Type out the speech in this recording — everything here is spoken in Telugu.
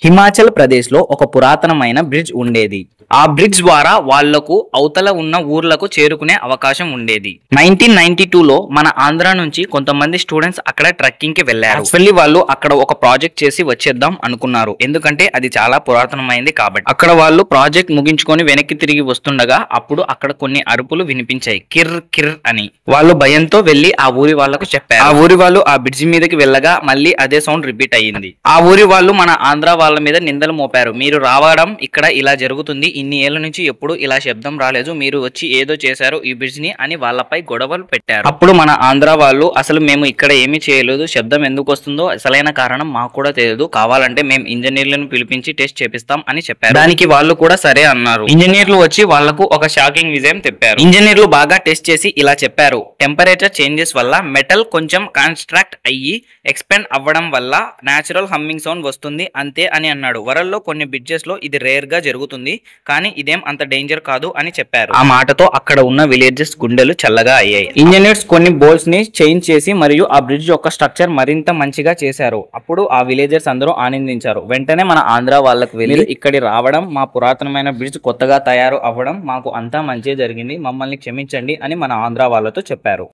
హిమాచల్ ప్రదేశ్ లో ఒక పురాతనమైన బ్రిడ్జ్ ఉండేది. ఆ బ్రిడ్జ్ ద్వారా వాళ్లకు అవతల ఉన్న ఊర్లకు చేరుకునే అవకాశం ఉండేది. 1992లో మన ఆంధ్ర నుంచి కొంతమంది స్టూడెంట్స్ అక్కడ ట్రెక్కింగ్ కి వెళ్లారు. యాక్చువల్లీ వాళ్ళు అక్కడ ఒక ప్రాజెక్ట్ చేసి వచ్చేద్దాం అనుకున్నారు, ఎందుకంటే అది చాలా పురాతనమైంది కాబట్టి. అక్కడ వాళ్ళు ప్రాజెక్ట్ ముగించుకొని వెనక్కి తిరిగి వస్తుండగా అప్పుడు అక్కడ కొన్ని అరుపులు వినిపించాయి, కిర్ కిర్ అని. వాళ్ళు భయంతో వెళ్లి ఆ ఊరి వాళ్లకు చెప్పారు. ఆ ఊరి వాళ్ళు ఆ బ్రిడ్జ్ మీదకి వెళ్ళగా మళ్ళీ అదే సౌండ్ రిపీట్ అయ్యింది. ఆ ఊరి వాళ్ళు మన ఆంధ్ర వాళ్ళ మీద నిందలు మోపారు. మీరు రావడం ఇక్కడ ఇలా జరుగుతుంది, ఇన్ని ఏళ్ల నుంచి ఎప్పుడు ఇలా శబ్దం రాలేదు, మీరు వచ్చి ఏదో చేశారు ఈ బ్రిడ్జ్ ని అని వాళ్ళపై గొడవలు పెట్టారు. అప్పుడు మన ఆంధ్ర వాళ్ళు అసలు మేము ఇక్కడ ఏమీ చేయలేదు, శబ్దం ఎందుకు వస్తుందో అసలైన కారణం మాకు కూడా తెలియదు, కావాలంటే మేము ఇంజనీర్లను పిలిపించి టెస్ట్ చేపిస్తాం అని చెప్పారు. దానికి వాళ్ళు కూడా సరే అన్నారు. ఇంజనీర్లు వచ్చి వాళ్లకు ఒక షాకింగ్ విజయం చెప్పారు. ఇంజనీర్లు బాగా టెస్ట్ చేసి ఇలా చెప్పారు, టెంపరేచర్ చేంజెస్ వల్ల మెటల్ కొంచెం కాన్స్ట్రాక్ట్ అయ్యి ఎక్స్పెండ్ అవ్వడం వల్ల నేచురల్ హమ్మింగ్ సౌండ్ వస్తుంది అంతే అని అన్నాడు. వరల్డ్ లో కొన్ని బ్రిడ్జెస్ లో ఇది రేర్ గా జరుగుతుంది, కానీ ఇదేం అంత డేంజర్ కాదు అని చెప్పారు. ఆ మాటతో అక్కడ ఉన్న విలేజెస్ గుండెలు చల్లగా అయ్యాయి. ఇంజనీర్స్ కొన్ని బోల్ట్స్ ని చేంజ్ చేసి మరియు ఆ బ్రిడ్జ్ యొక్క స్ట్రక్చర్ మరింత మంచిగా చేశారు. అప్పుడు ఆ విలేజర్స్ అందరూ ఆనందించారు. వెంటనే మన ఆంధ్ర వాళ్ళకు వెళ్ళి ఇక్కడి రావడం, మా పురాతనమైన బ్రిడ్జ్ కొత్తగా తయారు అవ్వడం మాకు అంతా మంచి జరిగింది, మమ్మల్ని క్షమించండి అని మన ఆంధ్ర వాళ్ళతో చెప్పారు.